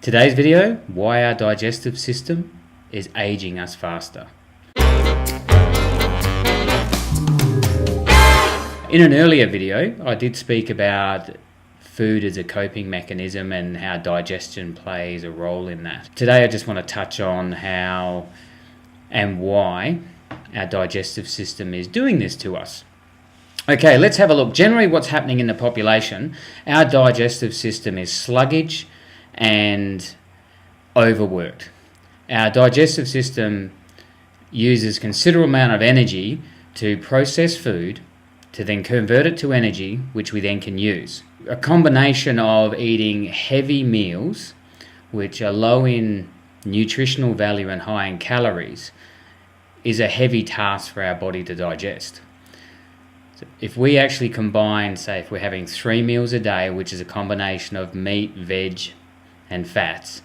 Today's video, why our digestive system is aging us faster. In an earlier video, I did speak about food as a coping mechanism and how digestion plays a role in that. Today I just want to touch on how and why our digestive system is doing this to us. Okay, let's have a look. Generally what's happening in the population, our digestive system is sluggish and overworked. Our digestive system uses considerable amount of energy to process food, to then convert it to energy, which we then can use. A combination of eating heavy meals, which are low in nutritional value and high in calories, is a heavy task for our body to digest. So if we actually combine, say if we're having 3 meals a day, which is a combination of meat, veg, and fats,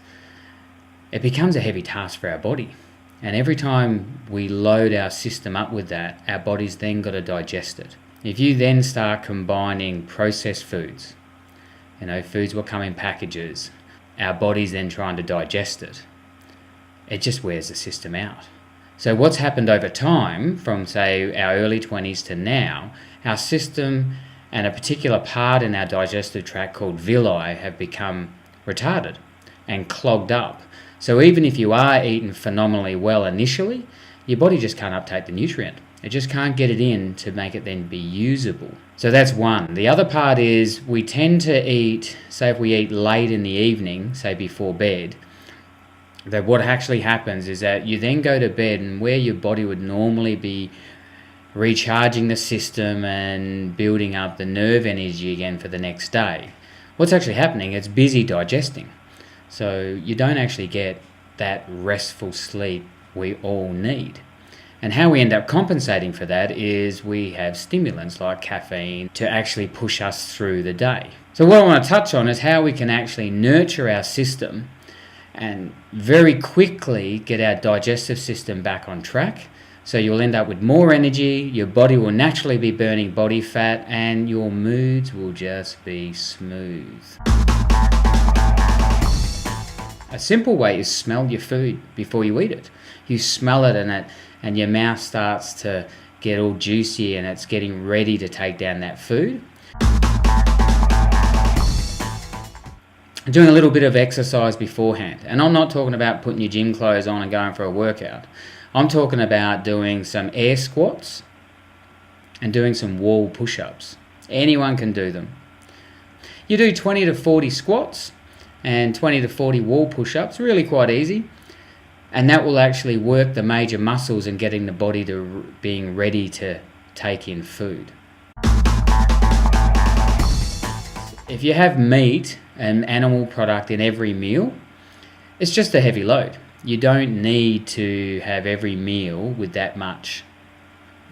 it becomes a heavy task for our body. And every time we load our system up with that, our body's then got to digest it. If you then start combining processed foods, foods will come in packages, our body's then trying to digest it, it just wears the system out. So what's happened over time, from say our early 20s to now, our system and a particular part in our digestive tract called villi have become retarded and clogged up. So even if you are eating phenomenally well initially, your body just can't uptake the nutrient. It just can't get it in to make it then be usable. So that's one. The other part is we tend to eat, say if we eat late in the evening, say before bed, that what actually happens is that you then go to bed, and where your body would normally be recharging the system and building up the nerve energy again for the next day, what's actually happening, it's busy digesting. So you don't actually get that restful sleep we all need. And how we end up compensating for that is we have stimulants like caffeine to actually push us through the day. So what I want to touch on is how we can actually nurture our system and very quickly get our digestive system back on track. So you'll end up with more energy, your body will naturally be burning body fat, and your moods will just be smooth. A simple way is smell your food before you eat it. You smell it and your mouth starts to get all juicy and it's getting ready to take down that food. Doing a little bit of exercise beforehand. And I'm not talking about putting your gym clothes on and going for a workout. I'm talking about doing some air squats and doing some wall push-ups. Anyone can do them. You do 20 to 40 squats and 20 to 40 wall push-ups, really quite easy. And that will actually work the major muscles and getting the body to being ready to take in food. If you have meat and animal product in every meal, it's just a heavy load. You don't need to have every meal with that much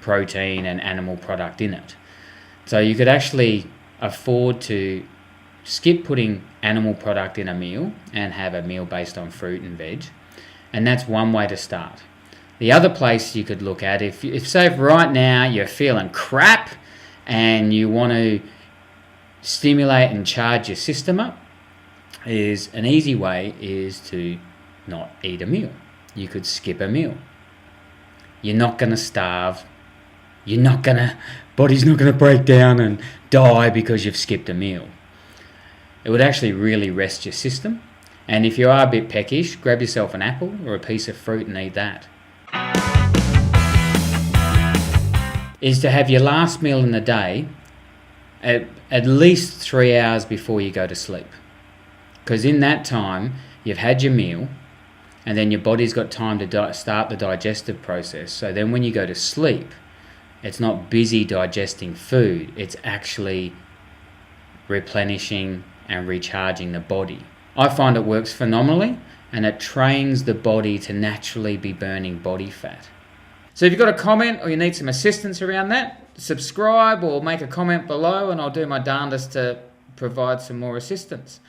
protein and animal product in it. So you could actually afford to skip putting animal product in a meal and have a meal based on fruit and veg. And that's one way to start. The other place you could look at, if say right now you're feeling crap and you want to stimulate and charge your system up, is an easy way is to not eat a meal. You could skip a meal. You're not going to starve. Body's not going to break down and die because you've skipped a meal. It would actually really rest your system. And if you are a bit peckish, grab yourself an apple or a piece of fruit and eat that. Is to have your last meal in the day at least 3 hours before you go to sleep. Because in that time, you've had your meal, and then your body's got time to start the digestive process. So then when you go to sleep, it's not busy digesting food, it's actually replenishing and recharging the body. I find it works phenomenally, and it trains the body to naturally be burning body fat. So if you've got a comment or you need some assistance around that, subscribe or make a comment below and I'll do my darndest to provide some more assistance.